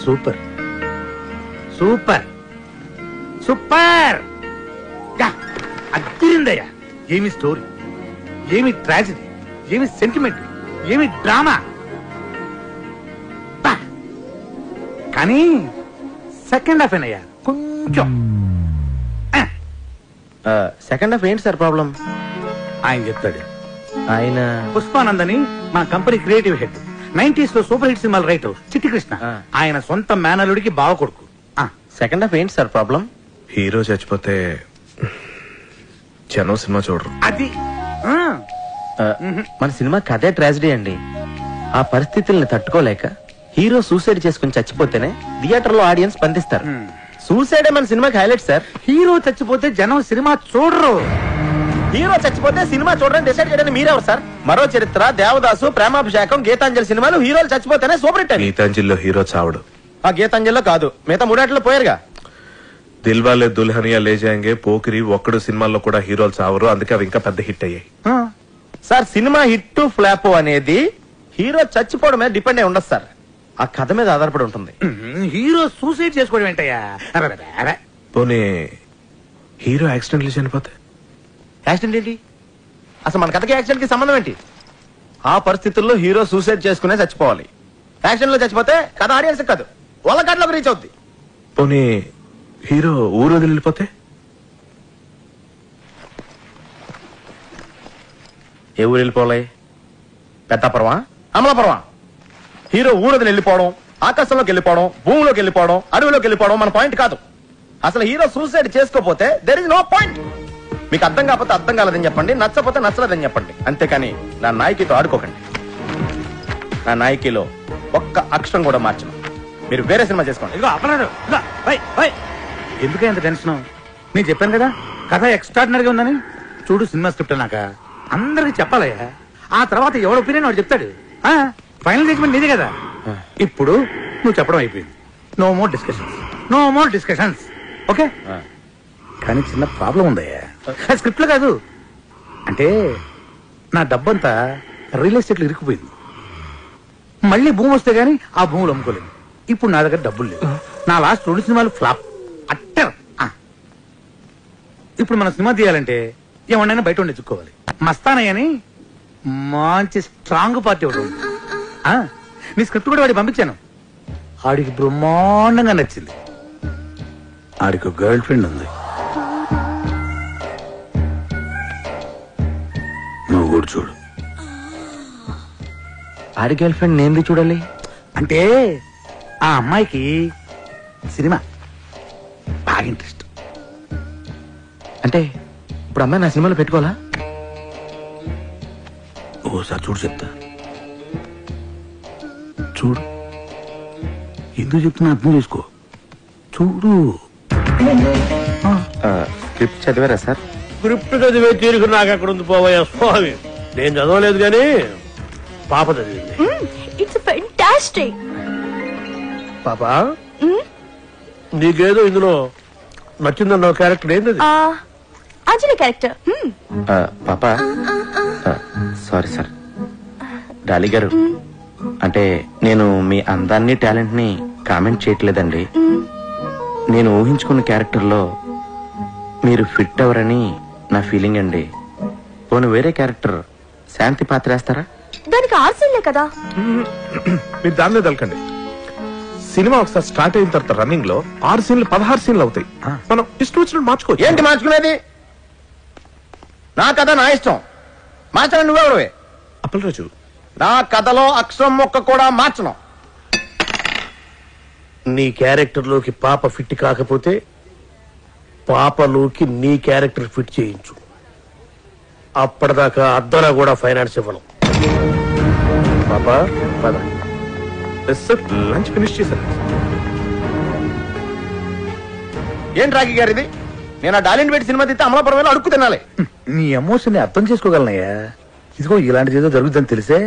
Super super super అదిరిందయ్యా. ఏమి story, ఏమి tragedy, ఏమి సెంటిమెంట్, ఏమి డ్రామా. కానీ సెకండ్ హాఫ్ ఏనయ్యా కొంచెం. సెకండ్ హాఫ్ ఏంటి సార్ ప్రాబ్లం? ఆయన చెప్తాడు. ఆయన పుష్పానందని మా కంపెనీ క్రియేటివ్ హెడ్, 90s లో సూపర్ హిట్ సినిమాలు రైటర్ చిట్టి కృష్ణ. ఆయన సొంత మేనలుడికి బావ కొడుకు. సెకండ్ హాఫ్ ఏంటి సార్ ప్రాబ్లం? హీరో చచ్చిపోతే జనం సినిమా చూడరు. అది మన సినిమా కథే ట్రాజడీ అండి. ఆ పరిస్థితుల్ని తట్టుకోలేక హీరో సూసైడ్ చేసుకుని చచ్చిపోతేనే థియేటర్ లో ఆడియన్స్ స్పందిస్తారు. సూసైడే మన సినిమాకి హైలైట్ సార్. హీరో చచ్చిపోతే జనం సినిమా చూడరు. హీరో చచ్చిపోతే సినిమా చూడడం డిసైడ్ చేయడానికి మీరెవరు సార్? మరో చరిత్ర, దేవదాసు, ప్రేమాభిషేకం, గీతాంజలి సినిమాలు హీరోలు చచ్చిపోతేనే సూపర్ హిట్. గీతాంజలిలో హీరో చావడు. ఆ గీతాంజలిలో కాదు, మిగతా మూడాట్లో పోయారుగా. దిల్వాలే దుల్హనియా లే జాయేంగే, పోకిరి, ఒక్కడు సినిమాల్లో కూడా హీరోలు చావరు. అందుకే అవి ఇంకా పెద్ద హిట్ అయ్యాయి. సార్ సినిమా హిట్ ఫ్లాప్ అనేది హీరో చచ్చిపోవడం మీద డిపెండ్ అయి ఉండదు సార్, ఆ కథ మీద ఆధారపడి ఉంటుంది. హీరో సూసైడ్ చేసుకోవడం ఏంటయ్యా? పోనీ హీరో యాక్సిడెంట్లు చనిపోతే? యాక్సిడెంట్ ఏంటి? అసలు మన కథకి యాక్సిడెంట్ కి సంబంధం ఏంటి? ఆ పరిస్థితుల్లో హీరో సూసైడ్ చేసుకునే చచ్చిపోవాలి. యాక్సిడెంట్ లో చచ్చిపోతే కథ ఆడియన్స్ కాదు, వాళ్ళ కథలోకి రీచ్ అవుద్ది. పోనీ హీరో ఊరు వదిలిపోతే? ఏ ఊరు వెళ్ళిపోవాలి? పెద్దాపురమా, అమలాపురమా? హీరో ఊరదిని వెళ్ళిపోవడం, ఆకాశంలోకి వెళ్ళిపోవడం, భూమిలోకి వెళ్ళిపోవడం, అడవిలోకి వెళ్ళిపోవడం మన పాయింట్ కాదు. అసలు హీరో సూసైడ్ చేసుకోపోతే దెర్ ఇస్ నో పాయింట్. మీకు అర్థం కాకపోతే అర్థం కాలేదని చెప్పండి, నచ్చపోతే నచ్చలేదని చెప్పండి. అంతేకాని నా నాయకితో ఆడుకోకండి. నా నాయకిలో ఒక్క అక్షరం కూడా మార్చను. మీరు వేరే సినిమా చేసుకోండి. ఎందుకంత టెన్షన్? నేను చెప్పాను కదా కథ ఎక్స్ట్రాడినరీగా ఉందని. చూడు సినిమా స్క్రిప్ట్ అన్నాక అందరికి చెప్పాలయ్యా. ఆ తర్వాత ఎవడు ఒపీనియన్ వాడు చెప్తాడు. ఫైనల్ జడ్జ్మెంట్ నీదే కదా. ఇప్పుడు నువ్వు చెప్పడం అయిపోయింది. No more discussions, no more discussions. Okay? కానీ చిన్న ప్రాబ్లం ఉందయ్యా. స్క్రిప్ట్ లో కాదు, అంటే నా డబ్బంతా రియల్ ఎస్టేట్ లో ఇరుక్కుపోయింది. మళ్ళీ భూమి వస్తే గానీ ఆ భూములు అమ్ముకోలేదు. ఇప్పుడు నా దగ్గర డబ్బులు లేవు. నా లాస్ట్ 2 సినిమాలు ఫ్లాప్ అట్టర్. ఇప్పుడు మన సినిమా తీయాలంటే ఏమన్నా బయట ఉండి ఎత్తుక్కోవాలి. మస్తానయ్య అని మంచి స్ట్రాంగ్ పార్టీ ఒకటి ఉంది. నీ స్క్రిప్ట్ కూడా వాడికి పంపించాను. ఆడికి బ్రహ్మాండంగా నచ్చింది. ఆడికి గర్ల్ ఫ్రెండ్ ఉంది. నువ్వు కూడా చూడు. ఆడి గర్ల్ ఫ్రెండ్ నేను చూడాలి అంటే ఆ అమ్మాయికి సినిమా బాగా ఇంట్రెస్ట్. అంటే ఇప్పుడు అమ్మాయి నా సినిమాలో పెట్టుకోవాలా? ఓసారి చూడు చెప్తా. చూడు, ఎందుకు చెప్తున్నా అర్థం చేసుకో. చూడు. స్క్రిప్ట్ చదివారా సార్? స్క్రిప్ట్ చదివే తీరుకు నాకు అక్కడ ఉంది పోవయ్యా స్వామి. నేను చదవలేదు కానీ పాప చదివింది. It's fantastic. పాపా, నీకేదో ఇందులో నచ్చిందన్న క్యారెక్టర్ ఏంది? అంజలి క్యారెక్టర్. పాపా, సారీ సార్. డాలి గారు, అంటే నేను మీ అందాన్ని టాలెంట్ ని కామెంట్ చేయట్లేదండి. నేను ఊహించుకున్న క్యారెక్టర్ లో మీరు ఫిట్ అవరని నా ఫీలింగ్ అండి. పోను వేరే క్యారెక్టర్ శాంతి పాత్ర వేస్తారా? దానికి 6 సీన్లే కదా. మీరు దాన్నే తలకండి. సినిమా ఒకసారి స్టార్ట్ అయిన తర్వాత రన్నింగ్ లో 6 సీన్లు 16 సీన్లు అవుతాయి. మనం ఇష్టం వచ్చినట్టు మార్చుకోవచ్చు. ఏంటి మార్చుకునేది? నా కథ నా ఇష్టం, మార్చడం నువ్వెవడవే? అప్పలరాజు, నా కథలో అక్షరం మొక్క కూడా మార్చను. నీ క్యారెక్టర్ లోకి పాప ఫిట్ కాకపోతే పాపలోకి నీ క్యారెక్టర్ ఫిట్ చేయించు. అప్పటిదాకా అద్దరా కూడా ఫైనాన్స్ ఇవ్వను. పాపా పద. లంచ్ ఫినిష్ చేశారు. ఏం రాఖీ గారు ఇది? నేను ఆ డాలిన్ వేడి సినిమా తీస్తే అమలాపురం వెళ్ళి అడుక్కు తినాలి. నీ ఎమోషన్ ని అర్థం చేసుకోగలనయ్యా. ఇదిగో ఇలాంటిది ఏదో జరుగుతుందని తెలిసే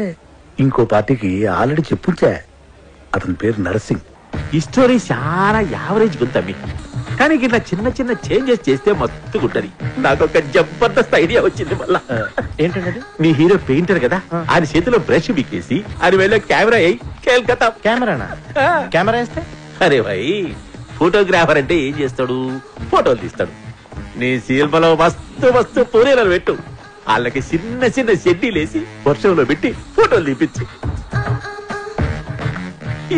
ఇంకో పార్టీకి ఆల్రెడీ చెప్పుంచా. అతని పేరు నరసింగ్. ఈ స్టోరీ చాలా యావరేజ్ గుంతమ్మి, కానీ ఇట్లా చిన్న చిన్న చేంజెస్ చేస్తే మస్తు గుంటది. నాకు ఒక జబర్దస్త్ ఐడియా వచ్చింది. మళ్ళా ఏంటంటే మీ హీరో పెయింటర్ కదా, ఆయన చేతిలో బ్రష్ బిక్కేసి ఆయన వెళ్ళే కెమెరా అయి కేల్కతా. కెమెరానా? కెమెరా వేస్తే అరే భాయ్, ఫోటోగ్రాఫర్ అంటే ఏం చేస్తాడు? ఫోటోలు తీస్తాడు. నీ సినిమాలో మస్తు మస్తు పూరేలను పెట్టు, వాళ్ళకి చిన్న చిన్న షెడ్డీలేసి వర్షంలో పెట్టి ఫోటోలు తీపించు.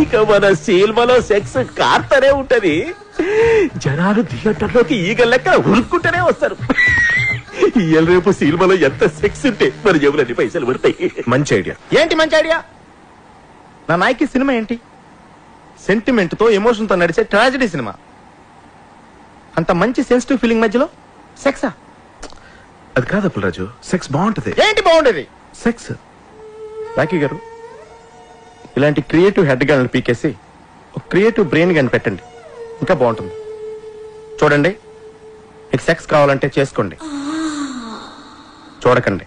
ఇక మన సినిమాలో సెక్స్ కార్తనే ఉంటది. జనాలు థియేటర్లోకి ఈగ లెక్క ఉరుక్కుంటూనే వస్తారు. ఇవాళ రేపు సినిమాలో ఎంత సెక్స్ ఉంటే మన జేబులన్నీ పైసలు పడతాయి. మంచి ఐడియా. ఏంటి మంచి ఐడియా? నా నాయకి సినిమా ఏంటి? సెంటిమెంట్ తో ఎమోషన్ తో నడిచే ట్రాజడీ సినిమా. అంత మంచి సెన్సిటివ్ ఫీలింగ్ మధ్యలో సెక్సా? అది కాదు అప్పులరాజు, సెక్స్ బాగుంటది. ఏంటి బాగుండేది? సెక్స్. రాఖీ గారు, ఇలాంటి క్రియేటివ్ హెడ్ గాని పీకేసి ఒక క్రియేటివ్ బ్రెయిన్ గాని పెట్టండి, ఇంకా బాగుంటుంది. చూడండి, మీకు సెక్స్ కావాలంటే చేసుకోండి, చూడకండి.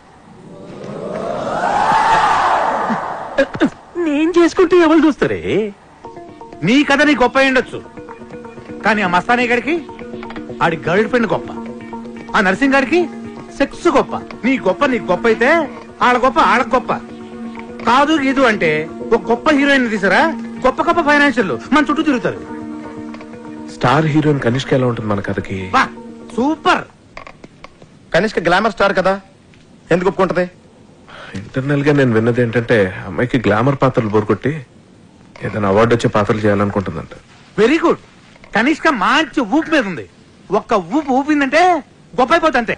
నేను చేసుకుంటే ఎవరు చూస్తారే? నీ కథ నీ గొప్ప ఉండొచ్చు, కానీ ఆ మస్తానీ గారికి ఆడి గర్ల్ ఫ్రెండ్ గొప్ప, ఆ నర్సింగ్ గారికి సెక్స్ గొప్ప. నీ గొప్ప అయితే ఆడ గొప్ప ఆడ గొప్ప కాదు. గీదు అంటే ఒక గొప్ప హీరోయిన్ తీసారా, గొప్ప గొప్ప ఫైనాన్షియల్ మన చుట్టూ తిరుగుతారు. స్టార్ హీరోయిన్ కనిష్క ఎలా ఉంటుంది మన కథకి? వా సూపర్. కనిష్క గ్లామర్ స్టార్ కదా, ఎందుకు ఒప్పుకుంటది? ఇంటర్నల్ గా నేను విన్నది ఏంటంటే అమ్మాయికి గ్లామర్ పాత్రలు బోరుకొట్టి ఏదైనా అవార్డు వచ్చే పాత్రలు చేయాలనుకుంటుందంట. Very good. కనిష్క మంచి ఊపు మీద ఉంది. ఒక్క ఊపు ఊపిందంటే గొప్ప అయిపోతుంది అంతే.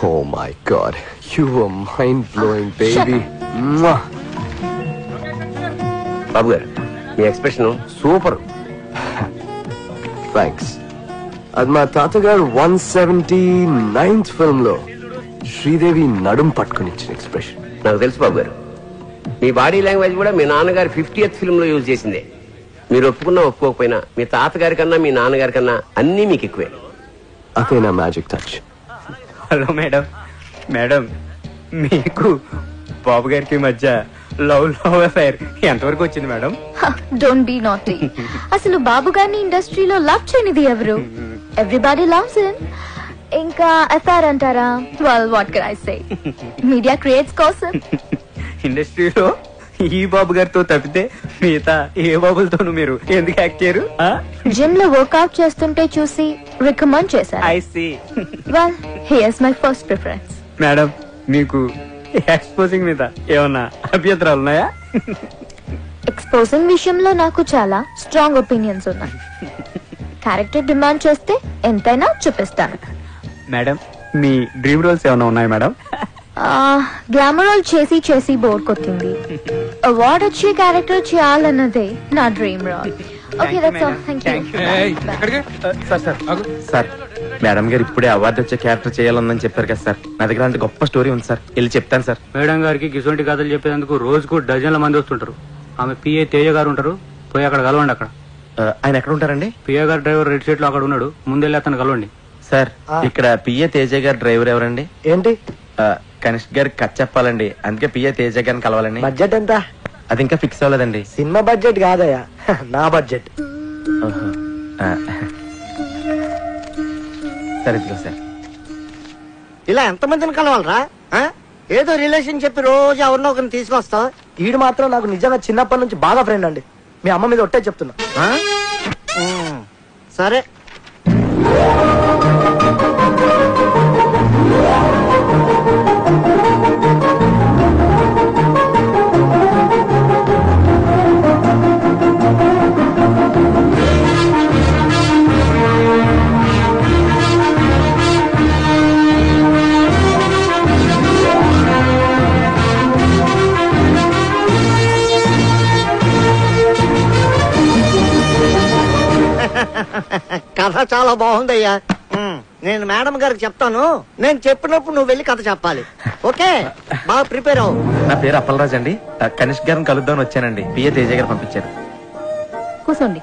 Oh my God, you were mind-blowing, baby. బాబు గారు, మీ ఎక్స్ప్రెషన్ సూపర్. Thanks. అది మా తాతగారు 179th ఫిల్మ్ లో శ్రీదేవి నడుం పట్టుకుని ఇచ్చిన ఎక్స్ప్రెషన్. నాకు తెలుసు బాబు గారు, మీ బాడీ లాంగ్వేజ్ కూడా మీ నాన్నగారి 50th ఫిల్మ్ లో యూజ్ చేసిందే. మీరు ఒప్పుకున్నా ఒప్పుకోకపోయినా మీ తాతగారి కన్నా మీ నాన్నగారి కన్నా అన్నీ మీకు ఎక్కువే. అదే నా magic touch. Hello madam. Madam, మీకు బాబు గారికి మధ్య లవ్ అఫైర్ ఎంతవరకు వచ్చింది మేడం? Don't be naughty. అసలు బాబు గారిని ఇండస్ట్రీలో లవ్ చేయనిది ఎవరు? Everybody loves him. ఇంకా అఫైర్ అంటారా? Well what can I say, media creates కోసం. ఇండస్ట్రీలో ఈ బాబు గారితో తప్పితే మిగతా ఏ బాబులతోనూ మీరు ఎందుకు యాక్ట్ చేయరు? జిమ్ లో వర్కౌట్ చేస్తుంటే చూసి రికమెండ్ చేశారు. I see. Well here's my first preference. Madam, మీకు ఎక్స్పోజింగ్ మీద ఏమన్నా అభ్యంతరాలు ఉన్నాయా? ఎక్స్పోజింగ్ విషయంలో నాకు చాలా స్ట్రాంగ్ ఒపీనియన్స్ ఉన్నాయి. క్యారెక్టర్ డిమాండ్ చేస్తే ఎంతైనా చూపిస్తాను. మేడం, మీ డ్రీమ్ రోల్స్ ఏమైనా ఉన్నాయా మేడం? గ్లామర్ రోల్ చేసి చేసి బోర్ కొట్టింది. అవార్డ్ వచ్చే క్యారెక్టర్ చేయాలన్నదే నా dream role. Okay, that's all. Thank you. Sir, madam గారు ఇప్పుడే అవార్డు వచ్చే క్యారెక్టర్ చేయాలని చెప్పారు కదా సార్. నా దగ్గర అంటే గొప్ప స్టోరీ ఉంది సార్, వెళ్ళి చెప్తాను సార్. మేడం గారికి గిసొంటి కథలు చెప్పేందుకు రోజుకు డజన్ల మంది వస్తుంటారు. ఆమె పిఏ తేజ గారు ఉంటారు, పోయి అక్కడ కలవండి. అక్కడ ఆయన ఎక్కడ ఉంటారండి? పిఏ గారు డ్రైవర్ రెడ్ సీట్ లో అక్కడ ఉన్నాడు, ముందెళ్ళి అతను కలవండి. సార్, ఇక్కడ పిఏ తేజ గారు డ్రైవర్ ఎవరండి? ఏంటి? కనిష్క్ గారికి కథ చెప్పాలండి, అందుకే పిఏ తేజ గారిని కలవాలండి. బడ్జెట్ ఎంత? అది ఇంకా ఫిక్స్ అవ్వలేదండి. సినిమా బడ్జెట్ కాదయ్యా, నా బడ్జెట్. సరే, ఇదిగో సార్. ఇలా ఎంతమందిని కలవాలరా? ఏదో రిలేషన్ చెప్పి రోజు ఎవరినో ఒకరిని తీసుకొస్తాం. ఈడు మాత్రం నాకు నిజంగా చిన్నప్పటి నుంచి బాగా ఫ్రెండ్ అండి. మీ అమ్మ మీద ఒట్టే చెప్తున్నా. సరే. కథ చాలా బాగుందయ్యా. నేను మేడం గారికి చెప్తాను. నేను చెప్పినప్పుడు నువ్వు వెళ్ళి కథ చెప్పాలి. ఓకే, బాగా ప్రిపేర్ అవ్వు. నా పేరు అప్పలరాజ్ అండి. కనిష్క్ గారిని కలుద్దామని వచ్చానండి. పిఏ తేజ గారు పంపించారు. కూర్చోండి.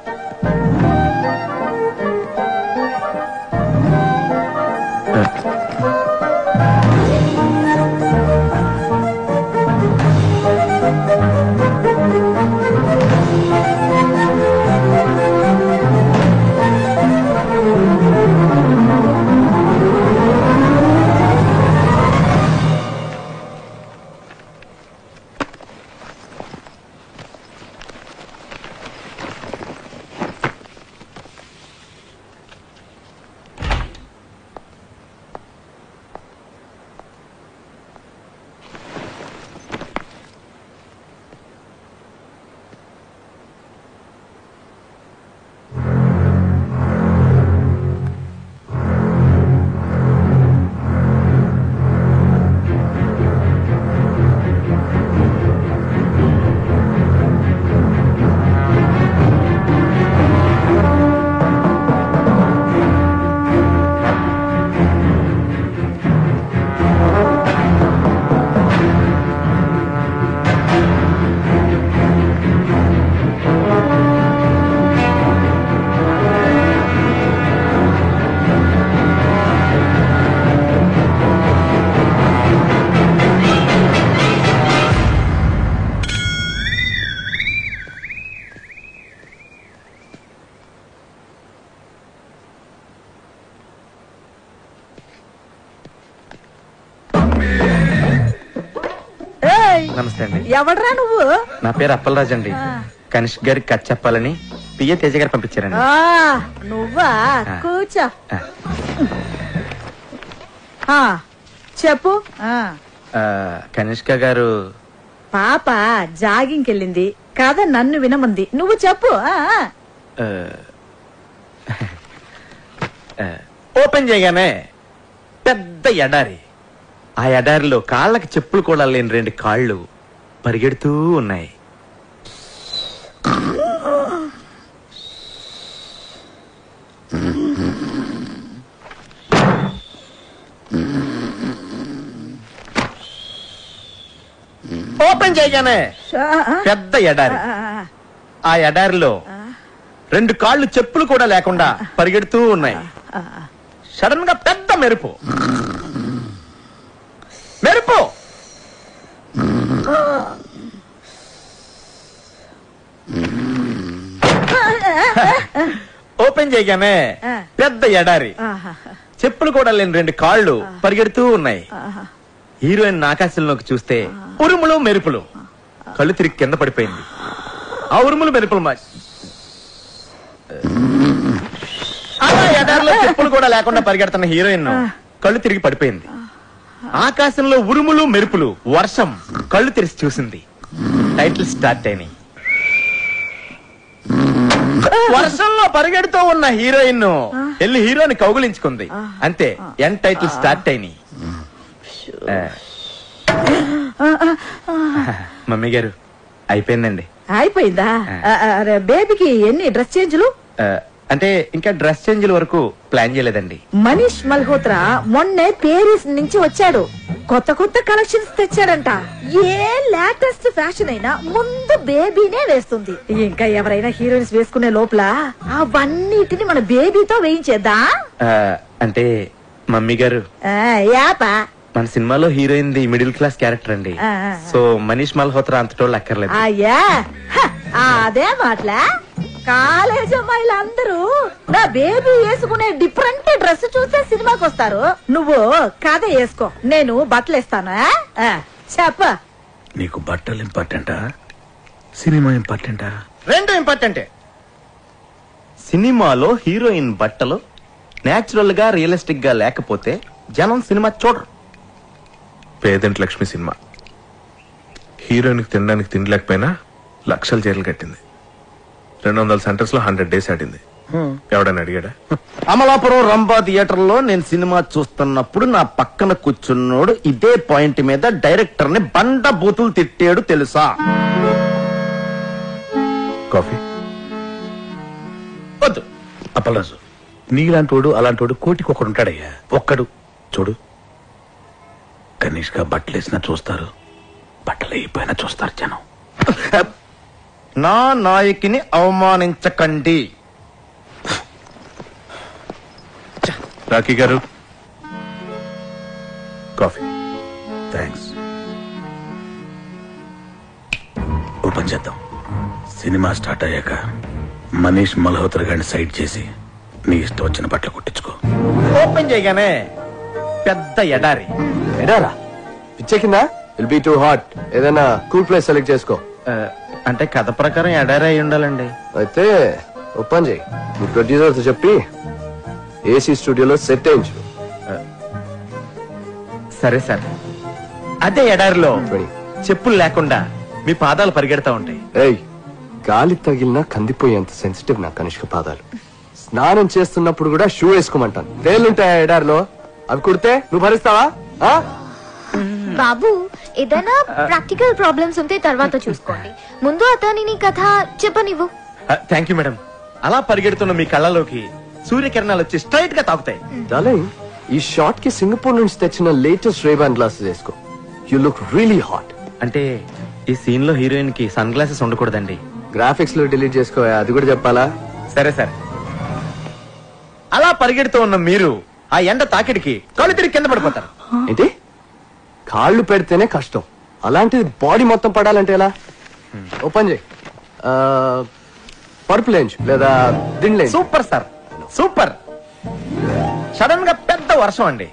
నమస్తే అండి. ఎవడ్రా నువ్వు? నా పేరు అప్పలరాజు అండి. కనిష్క్ గారికి కథ చెప్పాలని పిఏ తేజ గారు పంపించారండి. నువ్వా? కూర్చో. చెప్పు. కనిష్క గారు పాప జాగింగ్కి వెళ్ళింది, కథ నన్ను వినమంది, నువ్వు చెప్పు. ఓపెన్ చేయగానే పెద్ద ఎడారి, ఆ ఎడారిలో కాళ్ళకి చెప్పులు కూడా లేని 2 కాళ్ళు పరిగెడుతూ ఉన్నాయి. ఓపెన్ చేయగానే పెద్ద ఎడారి, ఆ ఎడారిలో 2 కాళ్ళు చెప్పులు కూడా లేకుండా పరిగెడుతూ ఉన్నాయి. సడన్ గా పెద్ద మెరుపు మెరుపు ఓపెన్ చేయగానే పెద్ద ఎడారి, చెప్పులు కూడా లేని 2 కాళ్ళు పరిగెడుతూ ఉన్నాయి. హీరోయిన్ ఆకాశంలోకి చూస్తే ఉరుములు మెరుపులు, కళ్ళు తిరిగి కింద పడిపోయింది. ఆ ఉరుములు మెరుపులు అలా ఎడారిలో చెప్పులు కూడా లేకుండా పరిగెడుతున్న హీరోయిన్ కళ్ళు తిరిగి పడిపోయింది. ఆకాశంలో ఉరుములు మెరుపులు, వర్షం, కళ్ళు తెరిచి చూసింది. టైటిల్ స్టార్ట్ అయినాయి. వర్షంలో పరిగెడుతూ ఉన్న హీరోయిన్ వెళ్ళి హీరోని కౌగులించుకుంది. అంతే, ఎన్ టైటిల్ స్టార్ట్ అయినాయి. మమ్మీ గారు అయిపోయిందండి. అయిపోయిందా? బేబీకి ఎన్ని డ్రెస్ చేంజ్లు? అంటే ఇంకా డ్రెస్ చేంజ్ల వరకు ప్లాన్ చేయలేదండి. మనీష్ మల్హోత్రా మొన్నే పేరిస్ నుంచి వచ్చాడు. కొత్త కొత్త కలెక్షన్స్ తెచ్చాడంట. ఏ లేటెస్ట్ ఫ్యాషన్ అయినా ముందు బేబీనే వేస్తుంది. ఇంకా ఎవరైనా హీరోయిన్స్ వేసుకునే లోపల అవన్నిటిని మన బేబీతో వేయించేద్దా? అంటే మమ్మీ గారు మన సినిమాలో heroine the middle class character అండి. సో మనీష్ మల్హోత్రా అంతటోళ్ళు అక్కర్లేదు. అదే మాటలా కాలేజ్ అమ్మాయిలందరూ నా బేబీ వేసుకునే డిఫరెంట్ డ్రెస్ చూసే సినిమాకి వస్తారు. నువ్వు కథ వేసుకో, నేను బట్టలు ఇస్తాను. చెప్ప, నీకు బట్టలు ఇంపార్టెంటా, సినిమా ఇంపార్టెంటా? 2 ఇంపార్టెంటే. సినిమాలో హీరోయిన్ బట్టలు నేచురల్ గా రియలిస్టిక్ గా లేకపోతే జనం సినిమా చూడరు. పేదంటి లక్ష్మి సినిమా హీరోయిన్ కి తినడానికి తిండి లేకపోయినా లక్షల చీరలు కట్టింది. 200 సెంటర్స్ లో 100 days ఆడింది. ఎవడని అడిగాడా? అమలాపురం రంభా థియేటర్ లో నేను సినిమా చూస్తున్నప్పుడు నా పక్కన కూర్చున్నోడు ఇదే పాయింట్ మీద డైరెక్టర్ ని బండ బూతులు తిట్టాడు తెలుసా? కాఫీ వద్దు అప్పలరాజు, నీలాంటోడు అలాంటోడు కోటికి ఒకడు ఉంటాడయ్యా. ఒక్కడు చూడు, కనీష్గా బట్టలు వేసినా చూస్తారు, బట్టలు అయిపోయినా చూస్తారు జనం. నా నాయకిని అవమానించకండి. రాఖీ గారు కాఫీ. థ్యాంక్స్. ఓపెన్ చేద్దాం. సినిమా స్టార్ట్ అయ్యాక మనీష్ మల్హోత్రా గారిని సైడ్ చేసి నీ ఇష్టం వచ్చిన బట్టలు కుట్టించుకో. ఓపెన్ చేయగానే పెద్ద ఎడారి. ఎడారా? పిచ్చెక్కిందా? Will be too hot. ఏదైనా కూల్ ప్లేస్ సెలెక్ట్ చేసుకో. అంటే కథ ప్రకారం ఎడారి అయి ఉండాలండి. అయితే ఓపెన్ చేయి. నీ ప్రొడ్యూసర్ తో చెప్పి ఏసీ స్టూడియోలో సెట్ అయించు. సరే సార్. అదే ఎడారిలో చెప్పులు లేకుండా మీ పాదాలు పరిగెడతా ఉంటాయి. ఏయ్, గాలి తగిలినా కందిపోయేంత సెన్సిటివ్ నా కనిష్క పాదాలు. స్నానం చేస్తున్నప్పుడు కూడా షూ వేసుకోమంటాను. తేలుంటాయా ఎడారిలో? అవి కుడితే నువ్వు భరిస్తావా? బాబు, ఏదైనా ప్రాక్టికల్ ప్రాబ్లమ్స్ ఉంటే తర్వాత చూసుకోండి. ముందు అతని నీ కథ చెప్పనివ్వు. Thank you madam. అలా పరిగెడుతున్న మీ కళ్ళలోకి సూర్యకిరణాలు వచ్చి స్ట్రైట్ గా తాకుతాయి. డార్లింగ్, ఈ షాట్ కి సింగపూర్ నుంచి తెచ్చిన లేటెస్ట్ రేబాన్ గ్లాసెస్ వేసుకో. You look really hot. అంటే ఈ సీన్ లో హీరోయిన్ కి సన్ గ్లాసెస్ ఉండకూడదండి. గ్రాఫిక్స్ లో డిలీట్ చేసుకో, అది కూడా చెప్పాలా? సరే సరే. అలా పరిగెడుతూ ఉన్న మీరు ఆ ఎండ తాకిడికి కళ్ళు తిరిగి కింద పడిపోతారు. ఏంటి? కాళ్ళు పెడితేనే కష్టం, అలాంటిది బాడీ మొత్తం పడాలంటే ఎలా? ఓపెన్ చేయి. పరుపు లేంచు లేదా దిండ్లే. Super sir, super. సడన్ గా పెద్ద వర్షం అండి.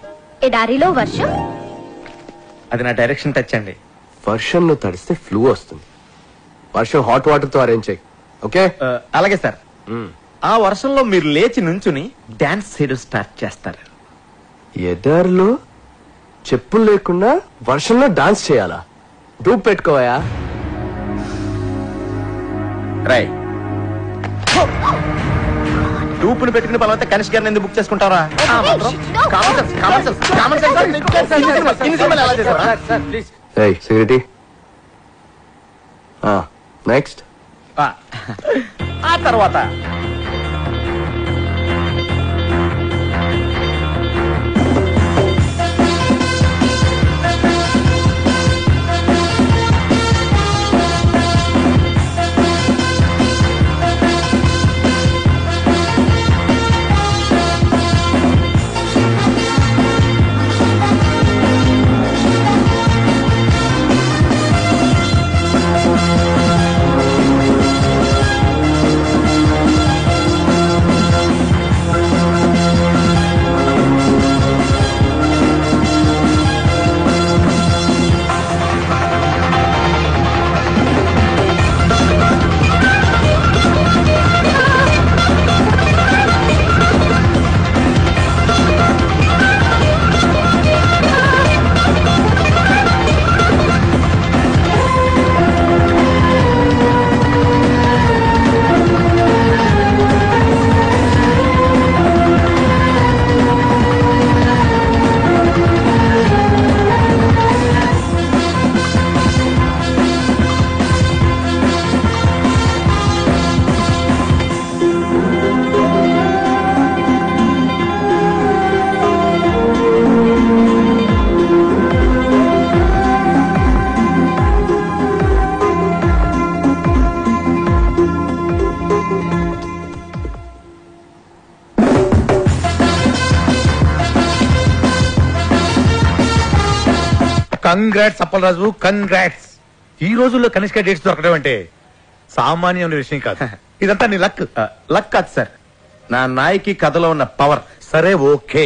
ఎడారిలో వర్షం? అది నా డైరెక్షన్ టచ్ అండి. వర్షంలో తడిస్తే ఫ్లూ వస్తుంది. వర్షం హాట్ వాటర్ తో అరేంజ్ చేయి. ఓకే? అలాగే సార్. ఆ వర్షంలో మీరు లేచి నుంచుని డాన్స్ చేయడం స్టార్ట్ చేస్తారు. ఎదర్లో చెప్పులు లేకుండా వర్షంలో డాన్స్ చేయాలా? డూప్ పెట్టుకోవా? రై డూపును పెట్టుకుని పలవతే కనిష్క గారిని ఎందుకు బుక్ చేసుకుంటారా? Security next. ఆ తర్వాత కంగ్రాట్స్ అప్పలరాజు, కంగ్రాట్స్. ఈ రోజుల్లో కనిష్క డేట్స్ దొరకడం అంటే సామాన్యమైన విషయం కాదు. ఇదంతా నీ లక్. లక్ కాదు సార్, నా నాయకి కథలో ఉన్న పవర్. సరే ఓకే,